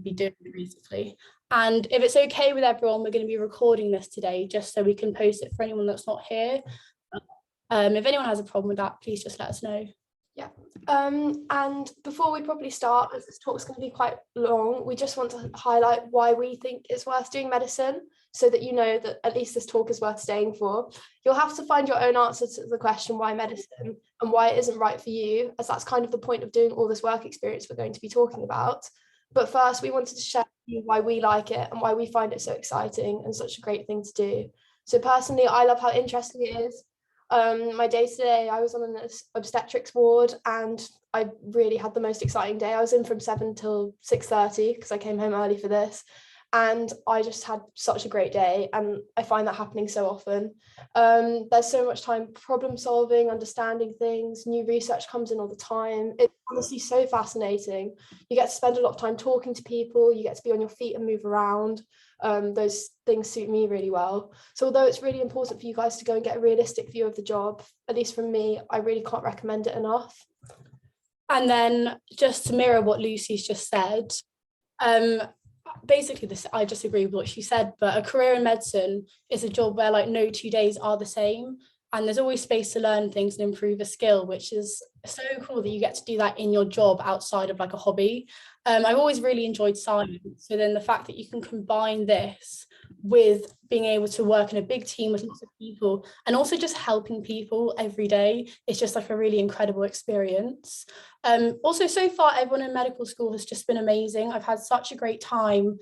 be doing, basically. And if it's okay with everyone, we're going to be recording this today just so we can post it for anyone that's not here. If anyone has a problem with that, please just let us know. Yeah, and before we probably start, as this talk's going to be quite long, we just want to highlight why we think it's worth doing medicine, so that you know that at least this talk is worth staying for. You'll have to find your own answer to the question why medicine and why it isn't right for you, as that's kind of the point of doing all this work experience we're going to be talking about. But first, we wanted to share with you why we like it and why we find it so exciting and such a great thing to do. So personally, I love how interesting it is. My day today, I was on an obstetrics ward and I really had the most exciting day. I was in from 7 till 6:30 because I came home early for this. And I just had such a great day, and I find that happening so often. There's so much time problem solving, understanding things, new research comes in all the time. It's honestly so fascinating. You get to spend a lot of time talking to people, you get to be on your feet and move around. Those things suit me really well. So although it's really important for you guys to go and get a realistic view of the job, at least from me, I really can't recommend it enough. And then just to mirror what Lucy's just said, basically this, I just agree with what she said, but a career in medicine is a job where like no 2 days are the same, and there's always space to learn things and improve a skill, which is so cool that you get to do that in your job outside of like a hobby. I've always really enjoyed science, so then the fact that you can combine this with being able to work in a big team with lots of people and also just helping people every day, it's just like a really incredible experience. Also, so far everyone in medical school has just been amazing. I've had such a great time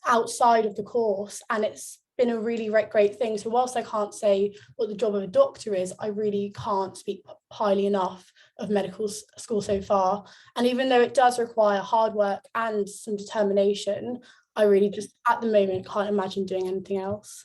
outside of the course, and it's been a really great thing. So whilst I can't say what the job of a doctor is, I really can't speak highly enough of medical school so far. And even though it does require hard work and some determination, I really just at the moment can't imagine doing anything else.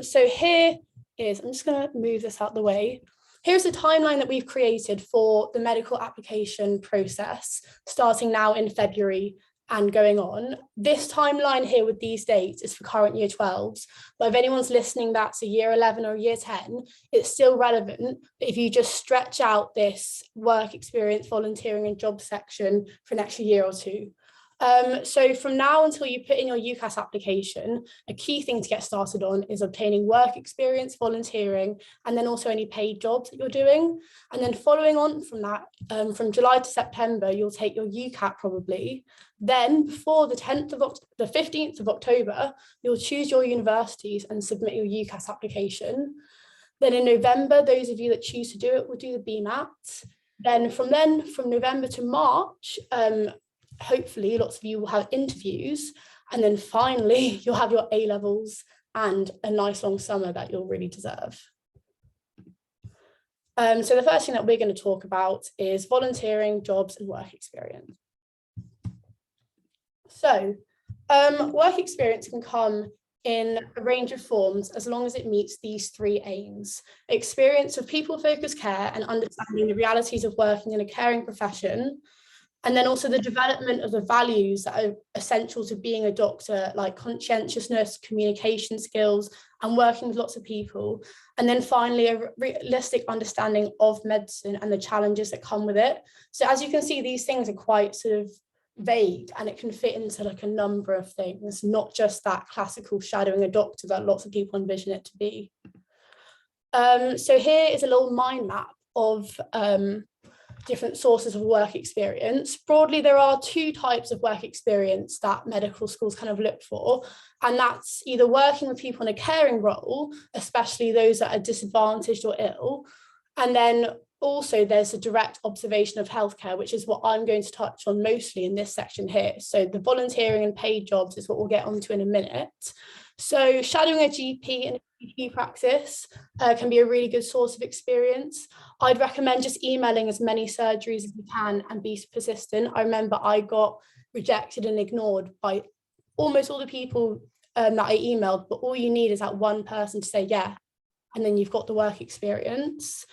So here is, I'm just going to move this out the way. Here's the timeline that we've created for the medical application process, starting now in February and going on. This timeline here with these dates is for current year 12s, but if anyone's listening that's a year 11 or year 10, it's still relevant. But if you just stretch out this work experience, volunteering and job section for an extra year or two. So from now until you put in your UCAT application, a key thing to get started on is obtaining work experience, volunteering, and then also any paid jobs that you're doing. And then following on from that, from July to September, you'll take your UCAT probably. Then before the 15th of October, you'll choose your universities and submit your UCAT application. Then in November, those of you that choose to do it will do the BMAT. Then from November to March, hopefully lots of you will have interviews, and then finally you'll have your A-levels and a nice long summer that you'll really deserve. So the first thing that we're going to talk about is volunteering, jobs and work experience. So work experience can come in a range of forms as long as it meets these 3 aims: experience of people-focused care and understanding the realities of working in a caring profession, and then also the development of the values that are essential to being a doctor, like conscientiousness, communication skills, and working with lots of people. And then finally, a realistic understanding of medicine and the challenges that come with it. So as you can see, these things are quite sort of vague, and it can fit into like a number of things, not just that classical shadowing a doctor that lots of people envision it to be. So here is a little mind map of different sources of work experience. Broadly, there are 2 types of work experience that medical schools kind of look for, and that's either working with people in a caring role, especially those that are disadvantaged or ill, and then also there's a direct observation of healthcare, which is what I'm going to touch on mostly in this section here. So the volunteering and paid jobs is what we'll get onto in a minute. So shadowing a GP in a GP practice can be a really good source of experience. I'd recommend just emailing as many surgeries as you can and be persistent. I remember I got rejected and ignored by almost all the people that I emailed, but all you need is that one person to say yeah, and then you've got the work experience.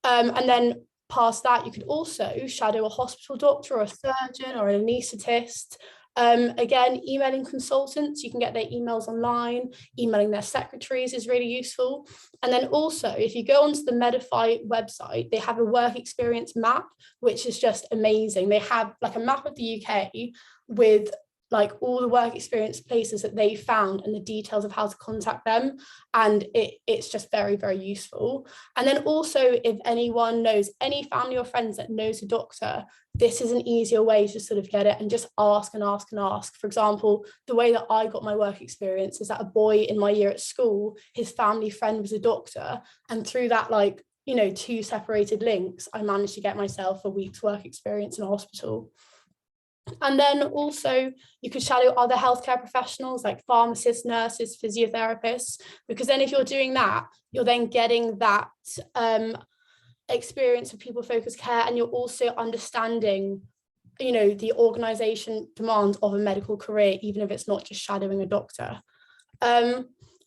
And then past that, you could also shadow a hospital doctor or a surgeon or an anaesthetist. Again, emailing consultants, you can get their emails online, emailing their secretaries is really useful. And then also, if you go onto the Medify website, they have a work experience map, which is just amazing. They have like a map of the UK with like all the work experience places that they found and the details of how to contact them. And it's just very, very useful. And then also, if anyone knows any family or friends that knows a doctor, this is an easier way to sort of get it and just ask and ask and ask. For example, the way that I got my work experience is that a boy in my year at school, his family friend was a doctor. And through that, like, you know, 2 separated links, I managed to get myself a week's work experience in a hospital. And then also you could shadow other healthcare professionals like pharmacists, nurses, physiotherapists, because then if you're doing that, you're then getting that experience of people-focused care, and you're also understanding, you know, the organisation demands of a medical career, even if it's not just shadowing a doctor.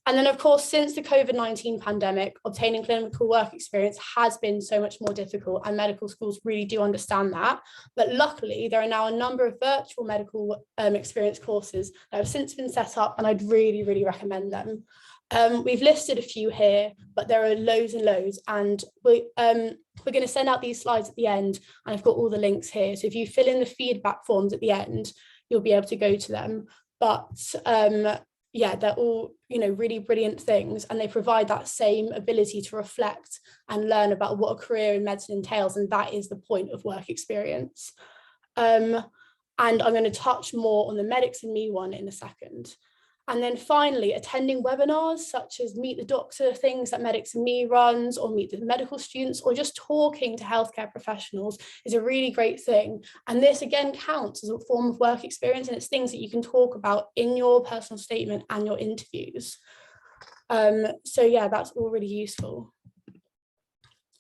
And then, of course, since the COVID-19 pandemic, obtaining clinical work experience has been so much more difficult, and medical schools really do understand that. But luckily, there are now a number of virtual medical experience courses that have since been set up, and I'd really, really recommend them. We've listed a few here, but there are loads and loads, and we're going to send out these slides at the end, and I've got all the links here. So if you fill in the feedback forms at the end, you'll be able to go to them. But yeah, they're all, you know, really brilliant things, and they provide that same ability to reflect and learn about what a career in medicine entails, and that is the point of work experience. And I'm going to touch more on the Medics&Me one in a second. And then finally, attending webinars such as Meet the Doctor, things that Medics&Me runs, or Meet the Medical Students, or just talking to healthcare professionals is a really great thing. And this again counts as a form of work experience, and it's things that you can talk about in your personal statement and your interviews. So yeah, that's all really useful.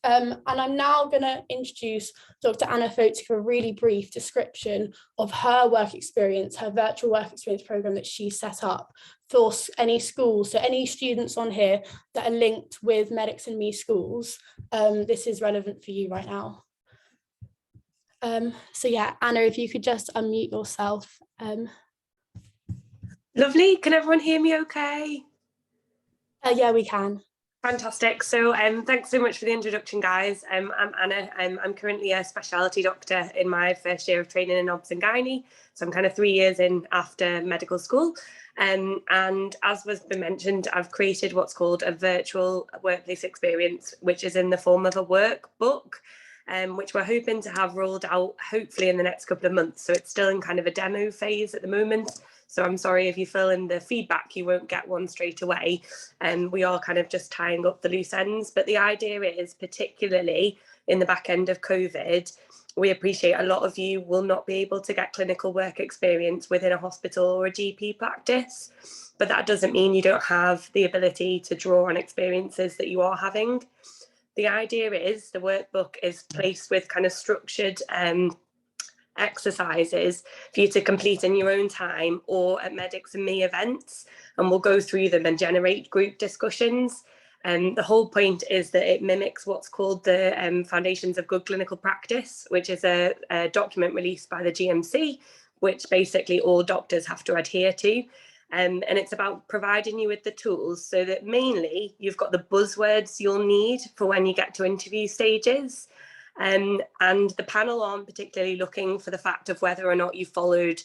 And I'm now going to introduce Dr. Anna Folk to give a really brief description of her work experience, her virtual work experience program that she set up for any schools. So any students on here that are linked with Medics&Me schools, this is relevant for you right now. So yeah, Anna, if you could just unmute yourself. Lovely. Can everyone hear me okay? Yeah, we can. Fantastic. So thanks so much for the introduction, guys. I'm Anna. I'm currently a specialty doctor in my first year of training in obs and gynae. So I'm kind of 3 years in after medical school. And as was been mentioned, I've created what's called a virtual workplace experience, which is in the form of a workbook, which we're hoping to have rolled out hopefully in the next couple of months. So it's still in kind of a demo phase at the moment. So I'm sorry if you fill in the feedback, you won't get one straight away. And we are kind of just tying up the loose ends. But the idea is, particularly in the back end of COVID, we appreciate a lot of you will not be able to get clinical work experience within a hospital or a GP practice. But that doesn't mean you don't have the ability to draw on experiences that you are having. The idea is the workbook is placed with kind of structured exercises for you to complete in your own time or at Medics&Me events, and we'll go through them and generate group discussions. And the whole point is that it mimics what's called the Foundations of Good Clinical Practice, which is a document released by the GMC, which basically all doctors have to adhere to. And it's about providing you with the tools so that mainly you've got the buzzwords you'll need for when you get to interview stages. And the panel aren't particularly looking for the fact of whether or not you followed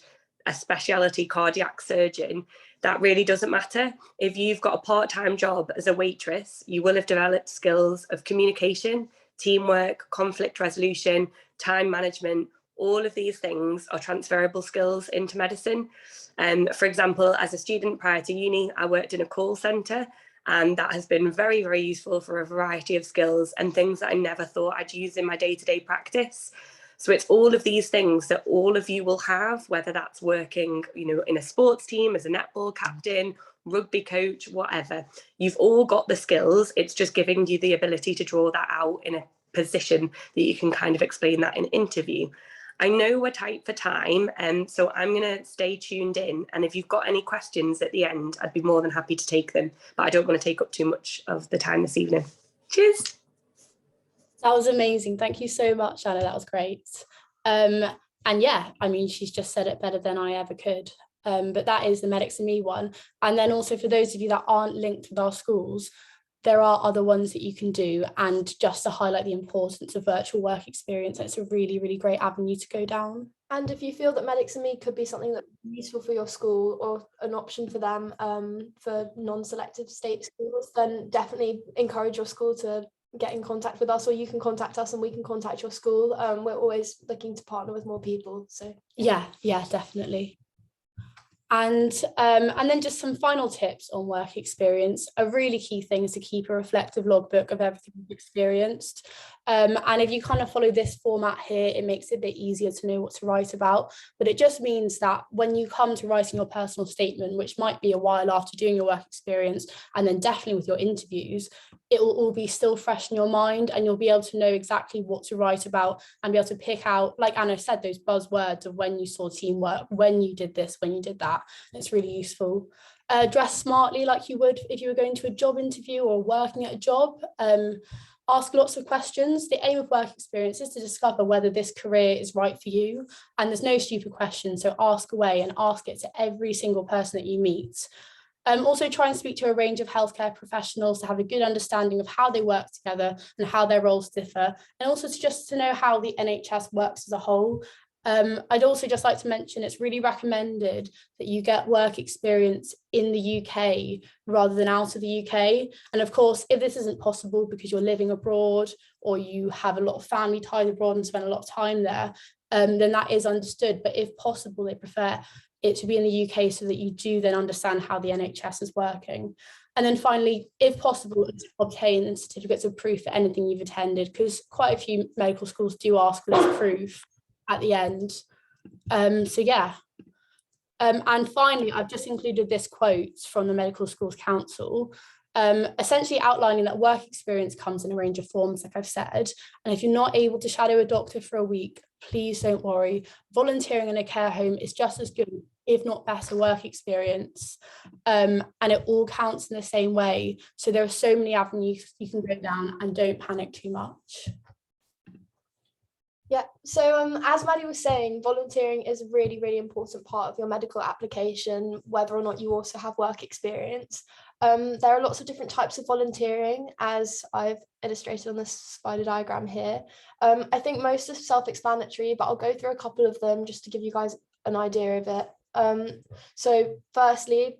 a specialty cardiac surgeon. That really doesn't matter. If you've got a part-time job as a waitress, you will have developed skills of communication, teamwork, conflict resolution, time management. All of these things are transferable skills into medicine. For example, as a student prior to uni, I worked in a call centre, and that has been very, very useful for a variety of skills and things that I never thought I'd use in my day-to-day practice. So it's all of these things that all of you will have, whether that's working, you know, in a sports team as a netball captain, rugby coach, whatever. You've all got the skills. It's just giving you the ability to draw that out in a position that you can kind of explain that in an interview. I know we're tight for time, so I'm going to stay tuned in. And if you've got any questions at the end, I'd be more than happy to take them. But I don't want to take up too much of the time this evening. Cheers. That was amazing. Thank you so much, Anna. That was great. And yeah, I mean, she's just said it better than I ever could. But that is the Medics&Me one. And then also for those of you that aren't linked with our schools, there are other ones that you can do. And just to highlight the importance of virtual work experience, it's a really, really great avenue to go down. And if you feel that Medics&Me could be something that's useful for your school or an option for them for non-selective state schools, then definitely encourage your school to get in contact with us, or you can contact us and we can contact your school. We're always looking to partner with more people. So yeah, definitely. And then just some final tips on work experience. A really key thing is to keep a reflective logbook of everything you've experienced. And if you kind of follow this format here, it makes it a bit easier to know what to write about. But it just means that when you come to writing your personal statement, which might be a while after doing your work experience, and then definitely with your interviews, it will all be still fresh in your mind, and you'll be able to know exactly what to write about and be able to pick out, like Anna said, those buzzwords of when you saw teamwork, when you did this, when you did that. It's really useful. Dress smartly like you would if you were going to a job interview or working at a job. Ask lots of questions. The aim of work experience is to discover whether this career is right for you. And there's no stupid questions, so ask away and ask it to every single person that you meet. Also try and speak to a range of healthcare professionals to have a good understanding of how they work together and how their roles differ, and also to know how the NHS works as a whole. I'd also just like to mention it's really recommended that you get work experience in the UK rather than out of the UK. And of course, if this isn't possible because you're living abroad or you have a lot of family ties abroad and spend a lot of time there, then that is understood. But if possible, they prefer it to be in the UK so that you do then understand how the NHS is working. And then finally, if possible, obtain certificates of proof for anything you've attended, because quite a few medical schools do ask for this proof at the end. So yeah. And finally, I've just included this quote from the Medical Schools Council, essentially outlining that work experience comes in a range of forms, like I've said. And if you're not able to shadow a doctor for a week, please don't worry. Volunteering in a care home is just as good, if not better, work experience. And it all counts in the same way. So there are so many avenues you can go down, and don't panic too much. Yeah, so as Maddie was saying, volunteering is a really, really important part of your medical application, whether or not you also have work experience. There are lots of different types of volunteering, as I've illustrated on this spider diagram here. I think most are self-explanatory, but I'll go through a couple of them just to give you guys an idea of it. So firstly,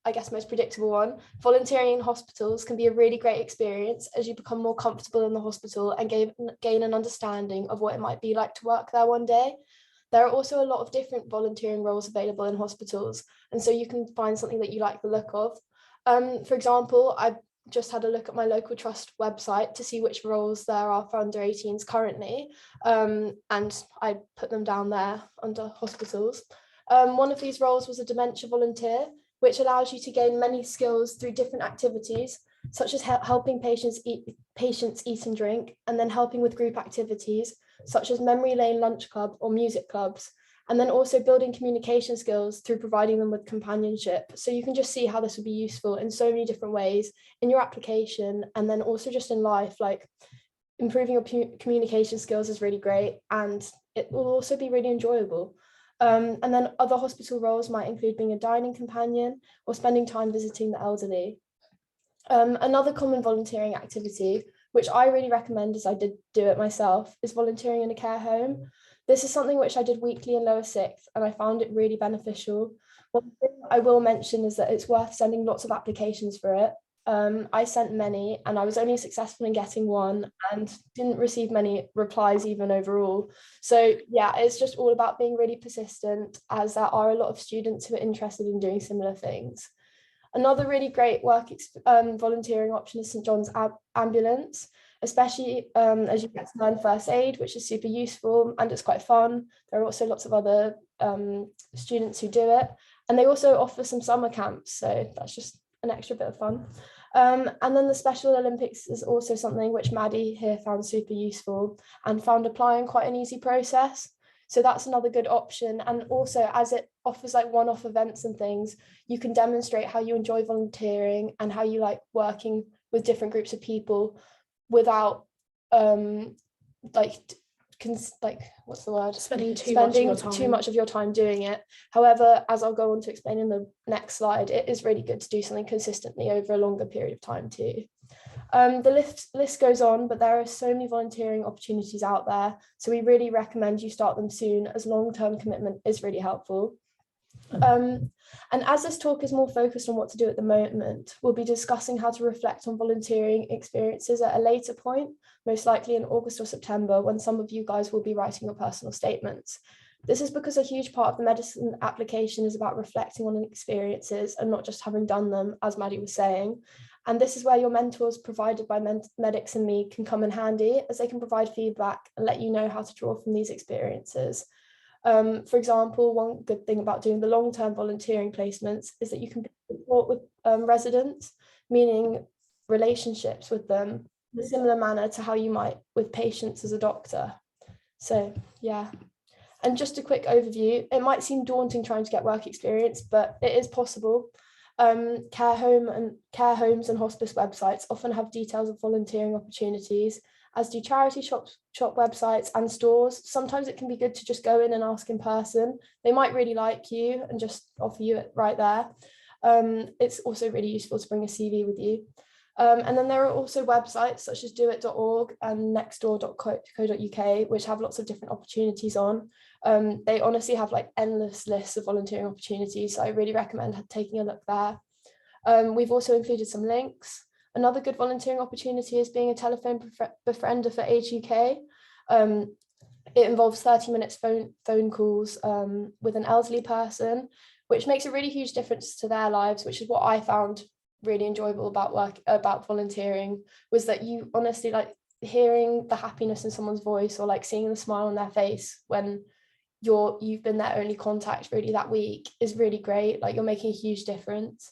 I guess most predictable one, volunteering in hospitals can be a really great experience as you become more comfortable in the hospital and gain an understanding of what it might be like to work there one day. There are also a lot of different volunteering roles available in hospitals, and so you can find something that you like the look of. For example, I just had a look at my local trust website to see which roles there are for under 18s currently, and I put them down there under hospitals. One of these roles was a dementia volunteer, which allows you to gain many skills through different activities, such as helping patients eat and drink, and then helping with group activities, such as memory lane lunch club or music clubs, and then also building communication skills through providing them with companionship. So you can just see how this would be useful in so many different ways in your application, and then also just in life, like improving your communication skills is really great, and it will also be really enjoyable. And then other hospital roles might include being a dining companion or spending time visiting the elderly. Another common volunteering activity, which I really recommend as I did do it myself, is volunteering in a care home. This is something which I did weekly in lower sixth, and I found it really beneficial. One thing I will mention is that it's worth sending lots of applications for it. I sent many, and I was only successful in getting one and didn't receive many replies even overall. So yeah, it's just all about being really persistent, as there are a lot of students who are interested in doing similar things. Another really great volunteering option is St John's Ambulance, especially as you get to learn first aid, which is super useful and it's quite fun. There are also lots of other students who do it, and they also offer some summer camps, so that's just an extra bit of fun. And then the Special Olympics is also something which Maddie here found super useful and found applying quite an easy process. So that's another good option. And also, as it offers like one-off events and things, you can demonstrate how you enjoy volunteering and how you like working with different groups of people without like what's the word? Spending too much of your time doing it. However, as I'll go on to explain in the next slide, it is really good to do something consistently over a longer period of time too. The list goes on, but there are so many volunteering opportunities out there. So we really recommend you start them soon, as long-term commitment is really helpful. And as this talk is more focused on what to do at the moment, we'll be discussing how to reflect on volunteering experiences at a later point, most likely in August or September, when some of you guys will be writing your personal statements. This is because a huge part of the medicine application is about reflecting on experiences and not just having done them, as Maddie was saying. And this is where your mentors provided by Medics&Me can come in handy, as they can provide feedback and let you know how to draw from these experiences. For example, one good thing about doing the long-term volunteering placements is that you can support with residents, meaning relationships with them in a similar manner to how you might with patients as a doctor. So yeah. And just a quick overview, it might seem daunting trying to get work experience, but it is possible. Care homes and hospice websites often have details of volunteering opportunities, as do charity shop websites and stores. Sometimes it can be good to just go in and ask in person. They might really like you and just offer you it right there. It's also really useful to bring a CV with you. And then there are also websites such as doit.org and nextdoor.co.uk, which have lots of different opportunities on. They honestly have like endless lists of volunteering opportunities, so I really recommend taking a look there. We've also included some links. Another good volunteering opportunity is being a telephone befriender for Age UK. It involves 30 minutes phone calls with an elderly person, which makes a really huge difference to their lives, which is what I found really enjoyable about volunteering, was that you honestly, like, hearing the happiness in someone's voice or like seeing the smile on their face when you've been their only contact really that week is really great. Like, you're making a huge difference.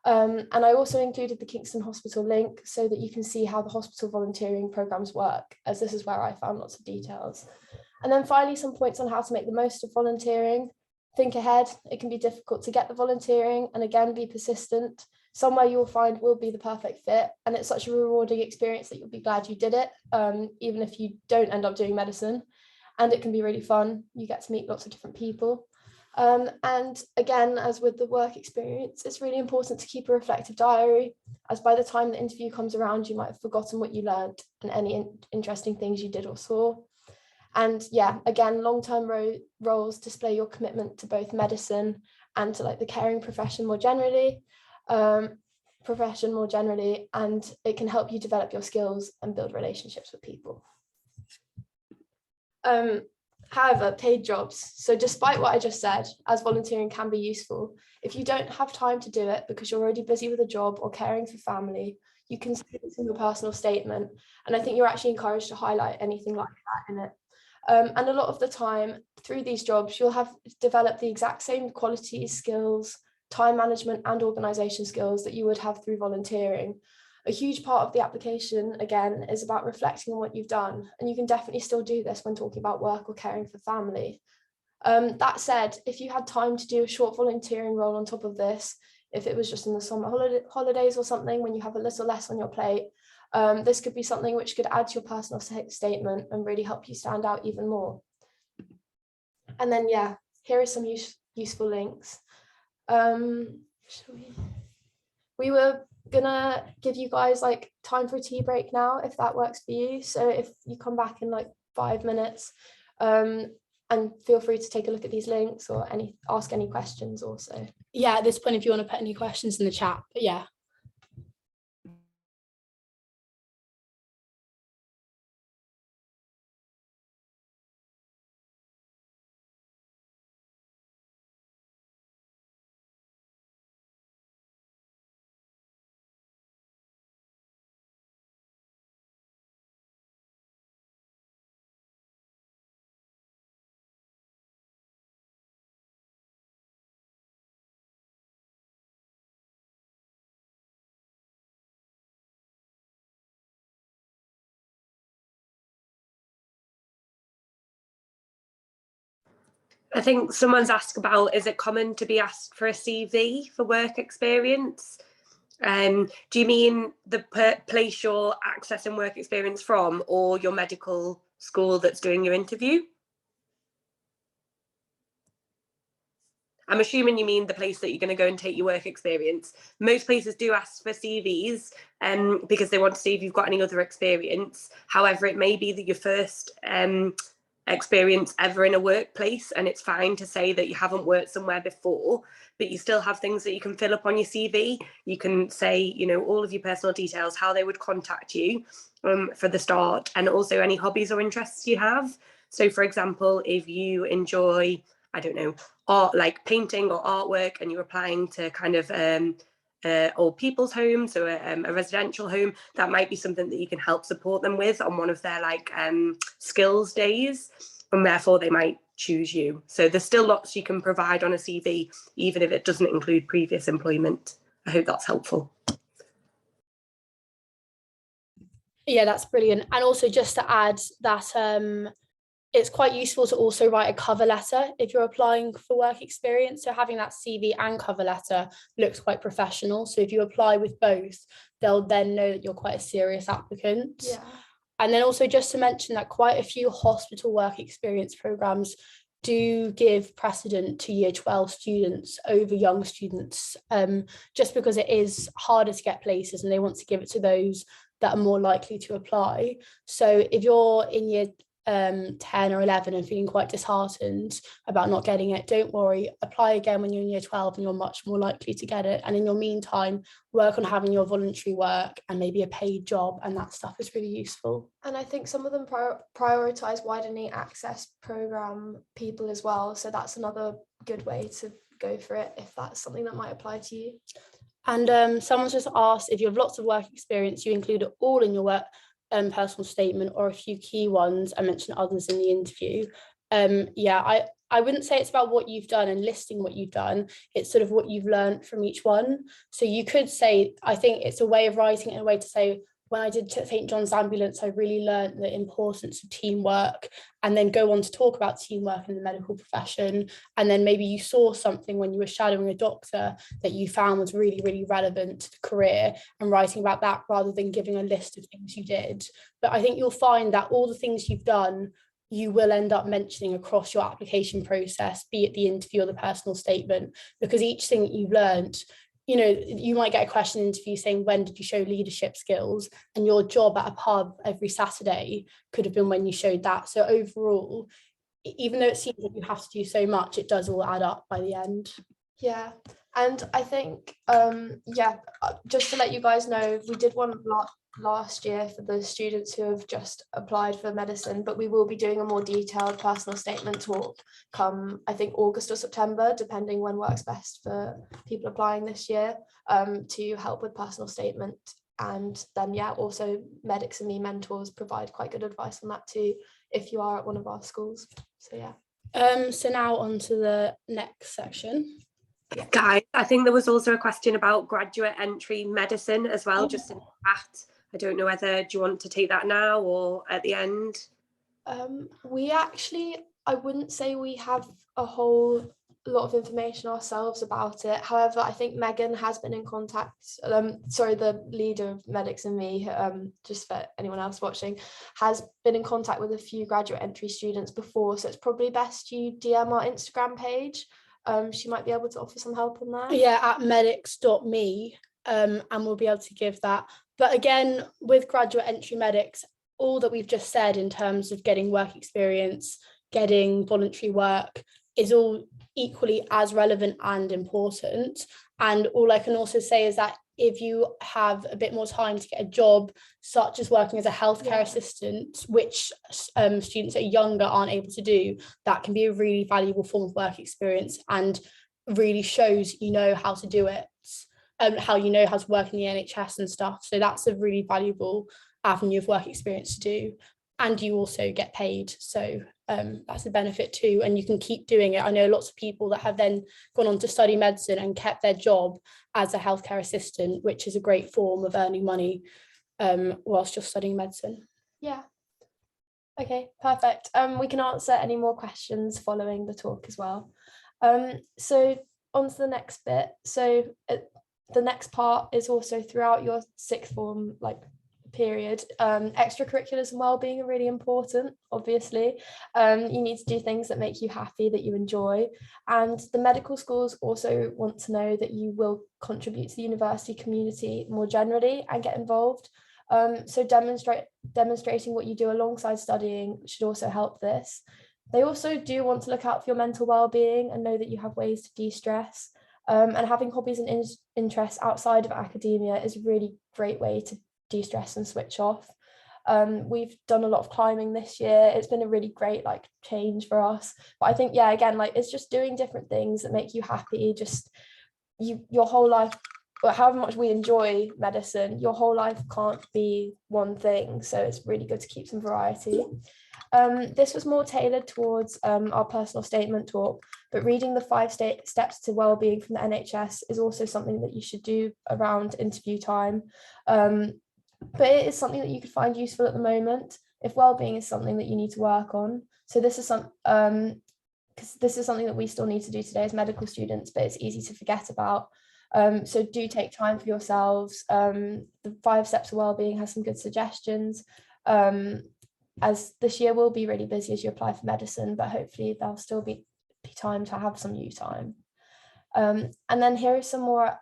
And I also included the Kingston Hospital link so that you can see how the hospital volunteering programs work, as this is where I found lots of details. And then finally, some points on how to make the most of volunteering. Think ahead. It can be difficult to get the volunteering, and again, be persistent. Somewhere you'll find will be the perfect fit, and it's such a rewarding experience that you'll be glad you did it, even if you don't end up doing medicine. And it can be really fun. You get to meet lots of different people. And again, as with the work experience, it's really important to keep a reflective diary, as by the time the interview comes around, you might have forgotten what you learned and any interesting things you did or saw. And yeah, again, long-term roles display your commitment to both medicine and to like the caring profession more generally, and it can help you develop your skills and build relationships with people. However, paid jobs. So despite what I just said, as volunteering can be useful, if you don't have time to do it because you're already busy with a job or caring for family, you can see this in your personal statement. And I think you're actually encouraged to highlight anything like that in it. And a lot of the time through these jobs, you'll have developed the exact same qualities, skills, time management and organisation skills that you would have through volunteering. A huge part of the application, again, is about reflecting on what you've done, and you can definitely still do this when talking about work or caring for family. That said, if you had time to do a short volunteering role on top of this, if it was just in the summer holidays or something when you have a little less on your plate, this could be something which could add to your personal statement and really help you stand out even more. And then, yeah, here are some useful links. We were gonna give you guys like time for a tea break now, if that works for you. So if you come back in like 5 minutes, and feel free to take a look at these links or ask any questions also. Yeah, at this point, if you want to put any questions in the chat, but yeah. I think someone's asked about, is it common to be asked for a CV for work experience? Do you mean the place you're accessing work experience from, or your medical school that's doing your interview? I'm assuming you mean the place that you're going to go and take your work experience. Most places do ask for CVs because they want to see if you've got any other experience. However, it may be that your first experience ever in a workplace, and it's fine to say that you haven't worked somewhere before, but you still have things that you can fill up on your CV. You can say, you know, all of your personal details, how they would contact you for the start, and also any hobbies or interests you have. So, for example, if you enjoy, I don't know, art, like painting or artwork, and you're applying to kind of old people's homes, so a residential home, that might be something that you can help support them with on one of their like skills days, and therefore they might choose you. So there's still lots you can provide on a CV, even if it doesn't include previous employment. I hope that's helpful. Yeah, that's brilliant. And also just to add that it's quite useful to also write a cover letter if you're applying for work experience. So having that CV and cover letter looks quite professional. So if you apply with both, they'll then know that you're quite a serious applicant. Yeah. And then also just to mention that quite a few hospital work experience programs do give precedent to year 12 students over young students, just because it is harder to get places and they want to give it to those that are more likely to apply. So if you're in year 10 or 11 and feeling quite disheartened about not getting it, don't worry, apply again when you're in year 12 and you're much more likely to get it. And in your meantime, work on having your voluntary work and maybe a paid job, and that stuff is really useful. And I think some of them prioritize widening access program people as well, so that's another good way to go for it if that's something that might apply to you. And someone's just asked, if you have lots of work experience, you include it all in your work personal statement or a few key ones. I mentioned others in the interview. Yeah, I wouldn't say it's about what you've done and listing what you've done. It's sort of what you've learned from each one. So you could say, I think it's a way of writing it in a way to say, when I did St. John's Ambulance, I really learned the importance of teamwork, and then go on to talk about teamwork in the medical profession. And then maybe you saw something when you were shadowing a doctor that you found was really, really relevant to the career, and writing about that rather than giving a list of things you did. But I think you'll find that all the things you've done, you will end up mentioning across your application process, be it the interview or the personal statement, because each thing that you've learned, you know, you might get a question in an interview saying, when did you show leadership skills? And your job at a pub every Saturday could have been when you showed that. So overall, even though it seems like you have to do so much, it does all add up by the end. Yeah, and I think, just to let you guys know, we did one last year for the students who have just applied for medicine, but we will be doing a more detailed personal statement talk come, I think, August or September, depending when works best for people applying this year, to help with personal statement. And then, yeah, also Medics&Me mentors provide quite good advice on that too, if you are at one of our schools. So yeah. So now on to the next section. Yeah. Guys, I think there was also a question about graduate entry medicine as well, just in chat. I don't know whether, do you want to take that now or at the end? We actually, I wouldn't say we have a whole lot of information ourselves about it. However, I think Megan has been in contact, the leader of Medics&Me, just for anyone else watching, has been in contact with a few graduate entry students before, so it's probably best you DM our Instagram page. She might be able to offer some help on that. Yeah, at medics.me, and we'll be able to give that. But again, with graduate entry medics, all that we've just said in terms of getting work experience, getting voluntary work, is all equally as relevant and important. And all I can also say is that if you have a bit more time to get a job, such as working as a healthcare assistant, which students that are younger aren't able to do, that can be a really valuable form of work experience and really shows you know how to do it, how you know how to work in the NHS and stuff. So that's a really valuable avenue of work experience to do. And you also get paid. So that's a benefit too. And you can keep doing it. I know lots of people that have then gone on to study medicine and kept their job as a healthcare assistant, which is a great form of earning money whilst you're studying medicine. Yeah. Okay, perfect. We can answer any more questions following the talk as well. So on to the next bit. So the next part is also throughout your sixth form, like period. Extracurriculars and well-being are really important, obviously. You need to do things that make you happy, that you enjoy, and the medical schools also want to know that you will contribute to the university community more generally and get involved. So demonstrating what you do alongside studying should also help this. They also do want to look out for your mental well-being and know that you have ways to de-stress. And having hobbies and interests outside of academia is a really great way to de-stress and switch off. We've done a lot of climbing this year. It's been a really great like change for us. But I think, yeah, again, like it's just doing different things that make you happy. Just your whole life, or however much we enjoy medicine, your whole life can't be one thing. So it's really good to keep some variety. This was more tailored towards our personal statement talk, but reading the 5 steps to wellbeing from the NHS is also something that you should do around interview time. But it is something that you could find useful at the moment if wellbeing is something that you need to work on. So this is because this is something that we still need to do today as medical students, but it's easy to forget about. So do take time for yourselves. The 5 steps of wellbeing has some good suggestions. As this year will be really busy as you apply for medicine, but hopefully there'll still be time to have some you time. And then here are some more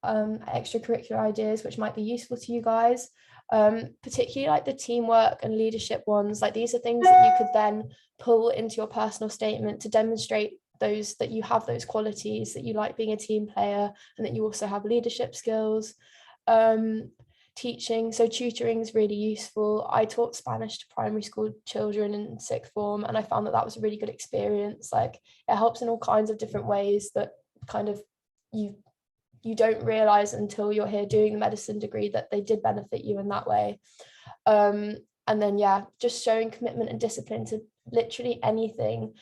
extracurricular ideas which might be useful to you guys, particularly like the teamwork and leadership ones. Like these are things that you could then pull into your personal statement to demonstrate those that you have those qualities, that you like being a team player, and that you also have leadership skills. Teaching, so tutoring is really useful. I taught Spanish to primary school children in 6th form, and I found that that was a really good experience. Like it helps in all kinds of different ways that kind of you don't realize until you're here doing the medicine degree that they did benefit you in that way. And then yeah, just showing commitment and discipline to literally anything,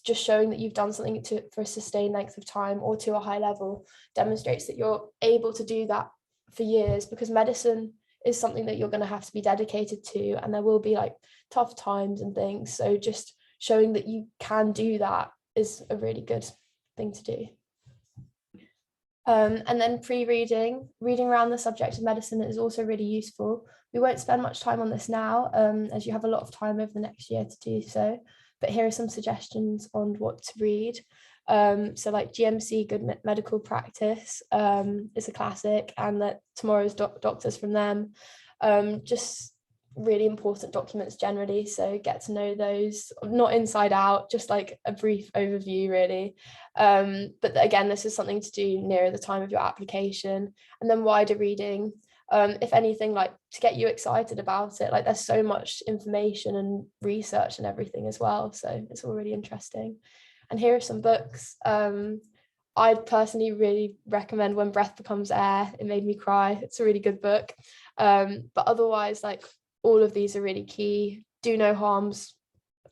just showing that you've done something for a sustained length of time or to a high level demonstrates that you're able to do that for years, because medicine is something that you're going to have to be dedicated to, and there will be like tough times and things. So just showing that you can do that is a really good thing to do. And then reading around the subject of medicine is also really useful. We won't spend much time on this now, as you have a lot of time over the next year to do so, but here are some suggestions on what to read. So like GMC, Good Medical Practice, is a classic, and that Tomorrow's Doctors from them. Just really important documents generally, so get to know those, not inside out, just like a brief overview really. But again, this is something to do nearer the time of your application. And then wider reading, if anything, like to get you excited about it. Like there's so much information and research and everything as well, so it's all really interesting. And here are some books. I'd personally really recommend When Breath Becomes Air. It made me cry. It's a really good book. But otherwise, like all of these are really key. Do No Harms,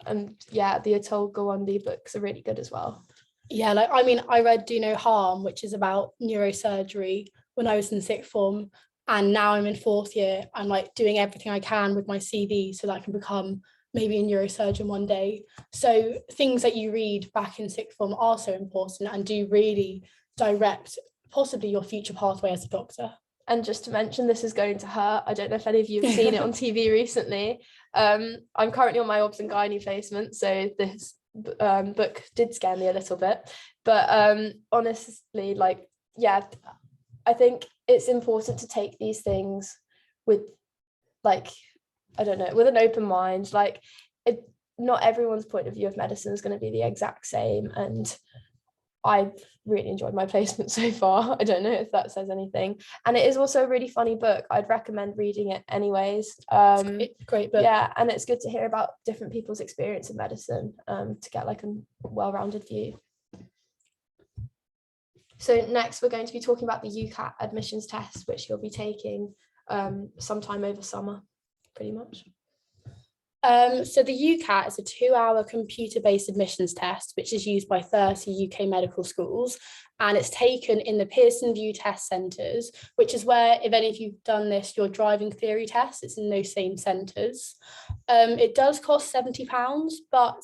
and yeah, the Atul Gawande books are really good as well. Yeah, like I mean, I read Do No Harm, which is about neurosurgery, when I was in 6th form, and now I'm in 4th year. I'm like doing everything I can with my CV so that I can become maybe a neurosurgeon one day. So things that you read back in 6th form are so important and do really direct possibly your future pathway as a doctor. And just to mention, this is going to hurt. I don't know if any of you have seen it on TV recently. I'm currently on my obs and gynae placement, so this book did scare me a little bit. But honestly, like, yeah, I think it's important to take these things with, like, I don't know, with an open mind. Like, not everyone's point of view of medicine is going to be the exact same, and I've really enjoyed my placement so far. I don't know if that says anything. And it is also a really funny book. I'd recommend reading it anyways. Great book. Yeah, and it's good to hear about different people's experience in medicine, to get like a well-rounded view. So next we're going to be talking about the UCAT admissions test, which you'll be taking sometime over summer, pretty much. So the UCAT is a 2-hour computer-based admissions test, which is used by 30 UK medical schools, and it's taken in the Pearson VUE test centres, which is where, if any of you've done this, your driving theory test, it's in those same centres. It does cost £70, but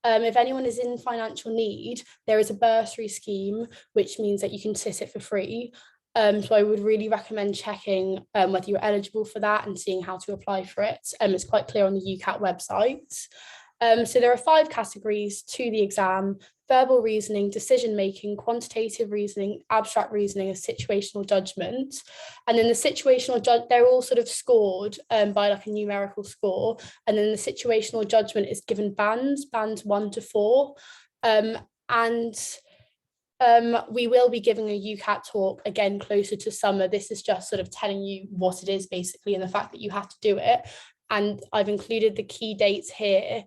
if anyone is in financial need, there is a bursary scheme, which means that you can sit it for free. So I would really recommend checking whether you're eligible for that and seeing how to apply for it. It's quite clear on the UCAT website. So there are 5 categories to the exam: verbal reasoning, decision making, quantitative reasoning, abstract reasoning, and situational judgment. And then the situational they're all sort of scored by like a numerical score. And then the situational judgment is given bands 1 to 4. We will be giving a UCAT talk again closer to summer. This is just sort of telling you what it is basically, and the fact that you have to do it. And I've included the key dates here,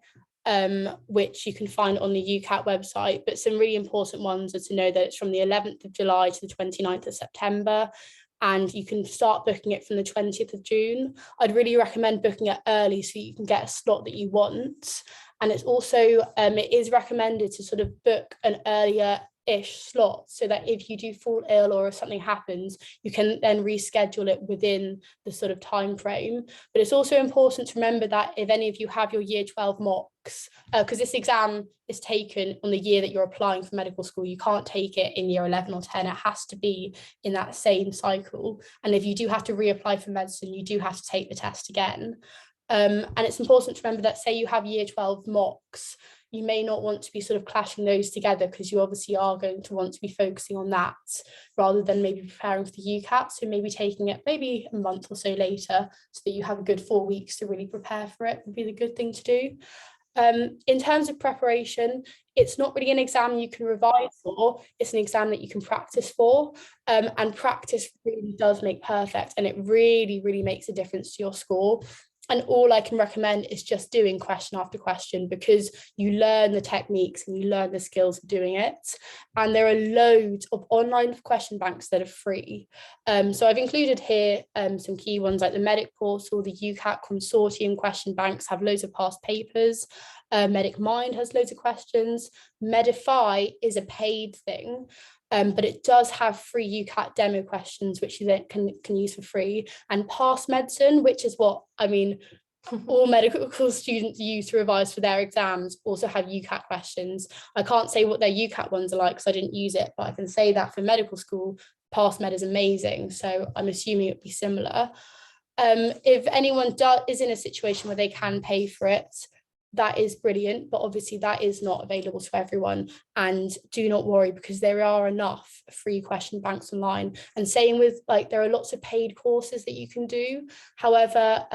which you can find on the UCAT website. But some really important ones are to know that it's from the 11th of July to the 29th of September. And you can start booking it from the 20th of June. I'd really recommend booking it early so you can get a slot that you want. And it's also, it is recommended to sort of book an earlier-ish slot so that if you do fall ill or if something happens, you can then reschedule it within the sort of time frame. But it's also important to remember that if any of you have your year 12 mocks, because this exam is taken on the year that you're applying for medical school, you can't take it in year 11 or 10, it has to be in that same cycle. And if you do have to reapply for medicine, you do have to take the test again. And it's important to remember that, say you have year 12 mocks, you may not want to be sort of clashing those together, because you obviously are going to want to be focusing on that rather than maybe preparing for the UCAT. So maybe taking it maybe a month or so later so that you have a good 4 weeks to really prepare for it would be the good thing to do. In terms of preparation, it's not really an exam you can revise for, it's an exam that you can practice for, and practice really does make perfect, and it really, really makes a difference to your score. And all I can recommend is just doing question after question, because you learn the techniques and you learn the skills of doing it. And there are loads of online question banks that are free. So I've included here some key ones like the Medic portal, the UCAT consortium question banks have loads of past papers. Medic&Me has loads of questions. Medify is a paid thing. But it does have free UCAT demo questions, which you then can use for free. And Past Medicine, which is what, I mean, all medical students use to revise for their exams, also have UCAT questions. I can't say what their UCAT ones are like because I didn't use it, but I can say that for medical school, Past Med is amazing. So I'm assuming it'd be similar. If anyone is in a situation where they can pay for it, that is brilliant, but obviously that is not available to everyone. And do not worry, because there are enough free question banks online. And same with, like, there are lots of paid courses that you can do. However,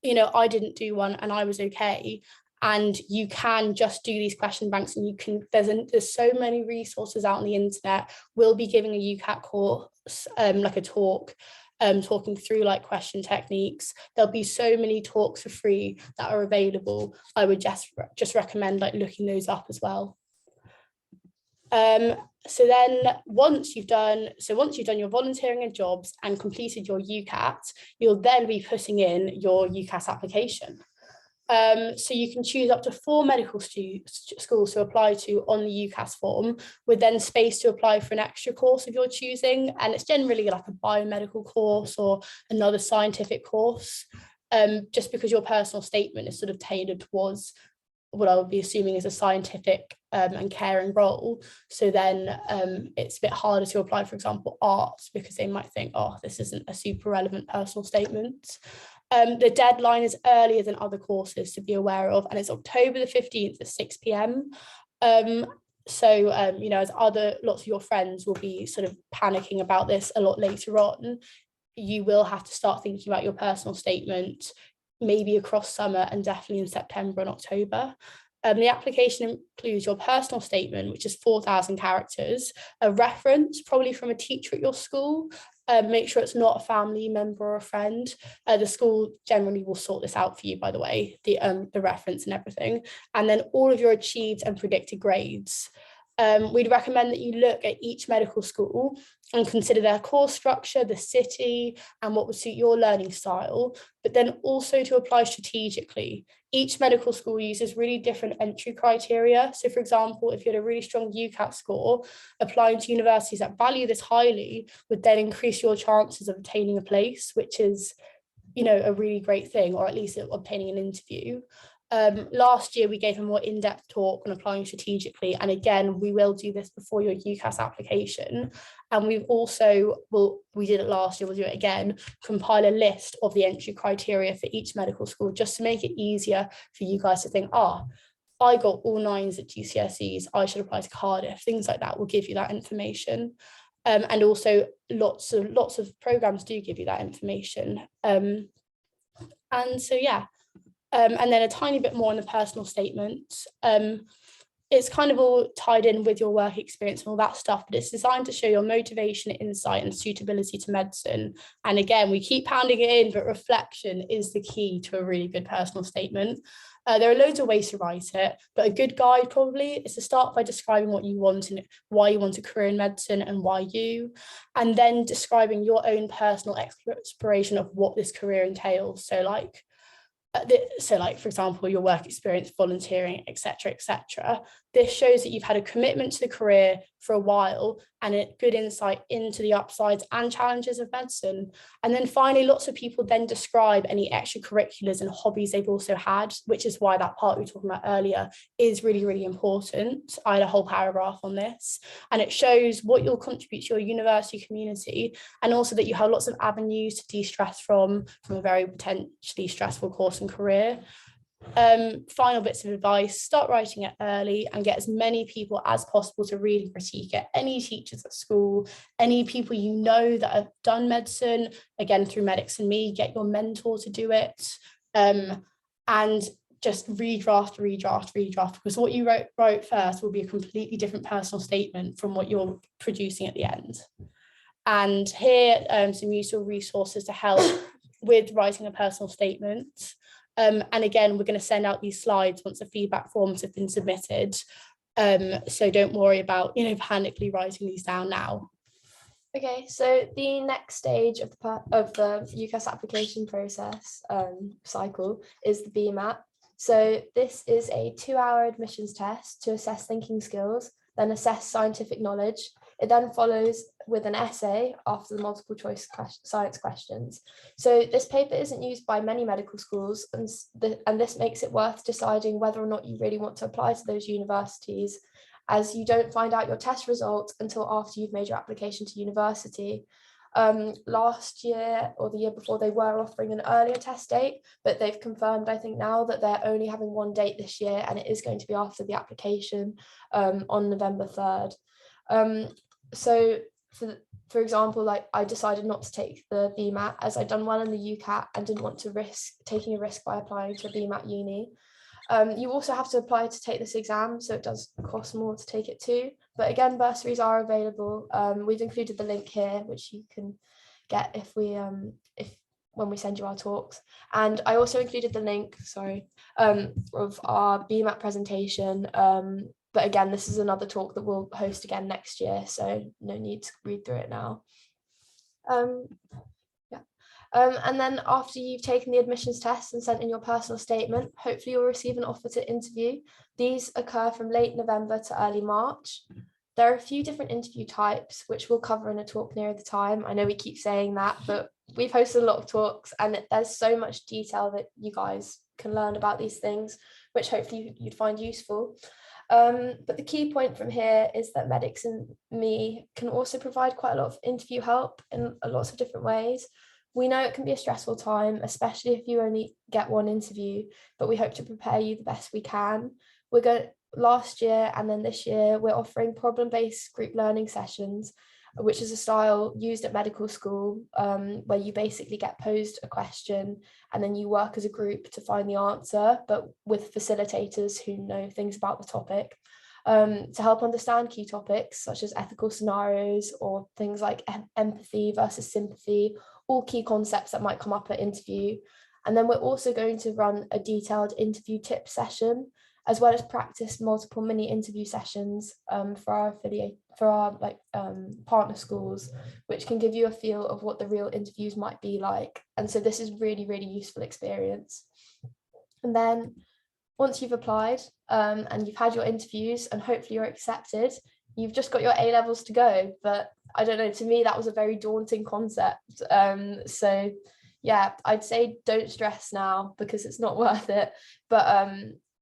you know, I didn't do one and I was okay. And you can just do these question banks, and you can, there's so many resources out on the internet. We'll be giving a UCAT course, like a talk, talking through like question techniques. There'll be so many talks for free that are available. I would just recommend like looking those up as well. So then once you've done your volunteering and jobs and completed your UCAT, you'll then be putting in your UCAT application. So you can choose up to 4 medical schools to apply to on the UCAS form, with then space to apply for an extra course of your choosing. And it's generally like a biomedical course or another scientific course, just because your personal statement is sort of tailored towards what I would be assuming is a scientific and caring role. So then it's a bit harder to apply, for example, arts, because they might think, oh, this isn't a super relevant personal statement. The deadline is earlier than other courses to be aware of, and it's October the 15th at 6 p.m. So, you know, as lots of your friends will be sort of panicking about this a lot later on, you will have to start thinking about your personal statement, maybe across summer and definitely in September and October. The application includes your personal statement, which is 4,000 characters, a reference, probably from a teacher at your school. Make sure it's not a family member or a friend. The school generally will sort this out for you, by the way, the reference and everything. And then all of your achieved and predicted grades. We'd recommend that you look at each medical school and consider their course structure, the city, and what would suit your learning style, but then also to apply strategically. Each medical school uses really different entry criteria. So for example, if you had a really strong UCAT score, applying to universities that value this highly would then increase your chances of obtaining a place, which is, you know, a really great thing, or at least obtaining an interview. Last year, we gave a more in-depth talk on applying strategically. And again, we will do this before your UCAS application. And we've also, we did it last year, we'll do it again, compile a list of the entry criteria for each medical school, just to make it easier for you guys to think, I got all 9s at GCSEs, I should apply to Cardiff. Things like that will give you that information. And also lots of programs do give you that information. And so, yeah. And then a tiny bit more on the personal statement. It's kind of all tied in with your work experience and all that stuff, but it's designed to show your motivation, insight, and suitability to medicine. And again, we keep pounding it in, but reflection is the key to a really good personal statement. There are loads of ways to write it, but a good guide probably is to start by describing what you want and why you want a career in medicine and why you, and then describing your own personal exploration of what this career entails. So like, for example, your work experience, volunteering, etc., etc. This shows that you've had a commitment to the career for a while and a good insight into the upsides and challenges of medicine. And then finally, lots of people then describe any extracurriculars and hobbies they've also had, which is why that part we were talking about earlier is really, really important. I had a whole paragraph on this, and it shows what you'll contribute to your university community, and also that you have lots of avenues to de-stress from a very potentially stressful course and career. Final bits of advice: start writing it early and get as many people as possible to read and critique it. Any teachers at school, any people you know that have done medicine, again through Medics&Me, get your mentor to do it, and just redraft, because what you wrote first will be a completely different personal statement from what you're producing at the end. And here some useful resources to help with writing a personal statement. And again, we're going to send out these slides once the feedback forms have been submitted. So don't worry about, panically writing these down now. Okay, so the next stage of the UCAS application process cycle is the BMAT. So this is a 2-hour admissions test to assess thinking skills, then assess scientific knowledge. It then follows with an essay after the multiple choice science questions. So this paper isn't used by many medical schools, and this makes it worth deciding whether or not you really want to apply to those universities, as you don't find out your test results until after you've made your application to university. Last year or the year before, they were offering an earlier test date, but they've confirmed, I think now, that they're only having one date this year, and it is going to be after the application on November 3rd. So for example, like I decided not to take the BMAT as I'd done well in the UCAT and didn't want to risk taking a risk by applying to a BMAT uni. You also have to apply to take this exam, so it does cost more to take it too. But again, bursaries are available. We've included the link here, which you can get when we send you our talks. And I also included the link, of our BMAT presentation. But again, this is another talk that we'll host again next year, so no need to read through it now. And then after you've taken the admissions test and sent in your personal statement, hopefully you'll receive an offer to interview. These occur from late November to early March. There are a few different interview types, which we'll cover in a talk nearer the time. I know we keep saying that, but we've hosted a lot of talks, and there's so much detail that you guys can learn about these things, which hopefully you'd find useful. But the key point from here is that Medics&Me can also provide quite a lot of interview help in lots of different ways. We know it can be a stressful time, especially if you only get one interview, but we hope to prepare you the best we can. Last year and then this year, we're offering problem-based group learning sessions, which is a style used at medical school, where you basically get posed a question and then you work as a group to find the answer, but with facilitators who know things about the topic, to help understand key topics such as ethical scenarios or things like empathy versus sympathy, all key concepts that might come up at interview. And then we're also going to run a detailed interview tip session, as well as practice multiple mini interview sessions for our partner schools, which can give you a feel of what the real interviews might be like. And so this is really, really useful experience. And then once you've applied and you've had your interviews and hopefully you're accepted, you've just got your A-levels to go. But I don't know, to me that was a very daunting concept. So yeah, I'd say don't stress now because it's not worth it. But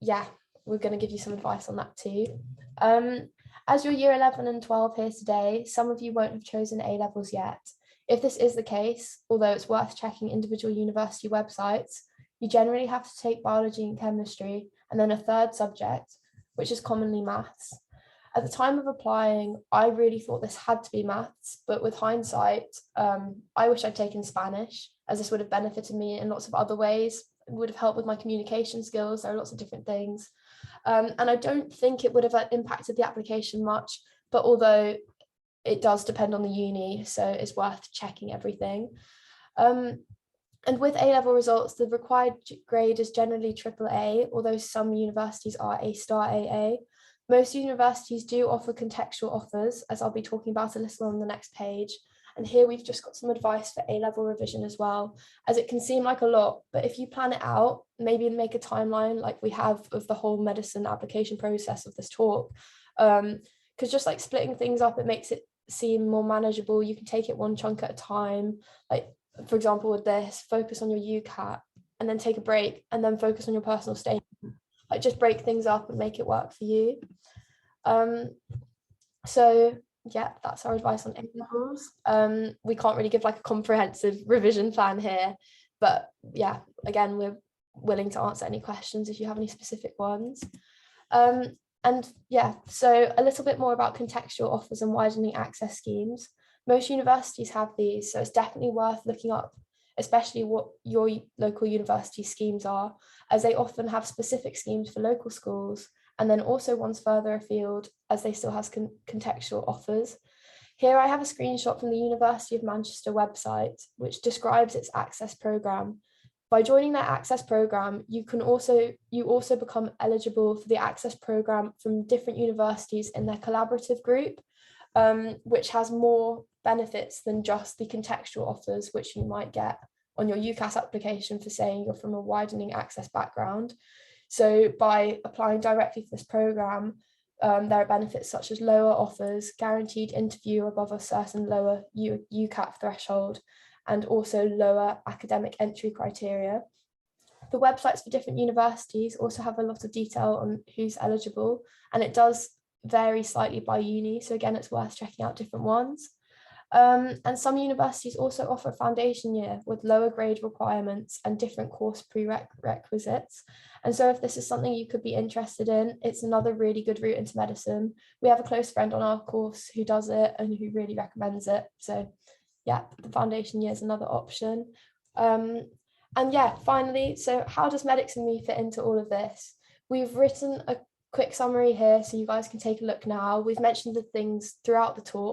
yeah, we're going to give you some advice on that too. As your year 11 and 12 here today, some of you won't have chosen A levels yet. If this is the case, although it's worth checking individual university websites, you generally have to take biology and chemistry and then a third subject, which is commonly maths. At the time of applying, I really thought this had to be maths, but with hindsight, I wish I'd taken Spanish, as this would have benefited me in lots of other ways. It would have helped with my communication skills. There are lots of different things. And I don't think it would have impacted the application much, but although it does depend on the uni, so it's worth checking everything. And with A-level results, the required grade is generally AAA, although some universities are A-star AA. Most universities do offer contextual offers, as I'll be talking about a little on the next page. And here we've just got some advice for A-level revision as well, as it can seem like a lot, but if you plan it out, maybe make a timeline like we have of the whole medicine application process of this talk, because just like splitting things up, it makes it seem more manageable. You can take it one chunk at a time. Like, for example, with this, focus on your UCAT and then take a break and then focus on your personal statement. Like, just break things up and make it work for you. So yeah, that's our advice on A-levels. We can't really give like a comprehensive revision plan here, but yeah, again, we're willing to answer any questions if you have any specific ones. And yeah, so a little bit more about contextual offers and widening access schemes. Most universities have these, so it's definitely worth looking up, especially what your local university schemes are, as they often have specific schemes for local schools, and then also ones further afield, as they still have contextual offers. Here I have a screenshot from the University of Manchester website, which describes its access programme. By joining their access programme, you also become eligible for the access programme from different universities in their collaborative group, which has more benefits than just the contextual offers, which you might get on your UCAS application for saying you're from a widening access background. So by applying directly for this programme, there are benefits such as lower offers, guaranteed interview above a certain lower UCAT threshold, and also lower academic entry criteria. The websites for different universities also have a lot of detail on who's eligible, and it does vary slightly by uni. So again, it's worth checking out different ones. And some universities also offer a foundation year with lower grade requirements and different course prerequisites. And so if this is something you could be interested in, it's another really good route into medicine. We have a close friend on our course who does it and who really recommends it. So yeah, the foundation year is another option. And yeah, finally, so how does Medics&Me fit into all of this? We've written a quick summary here so you guys can take a look now. We've mentioned the things throughout the talk,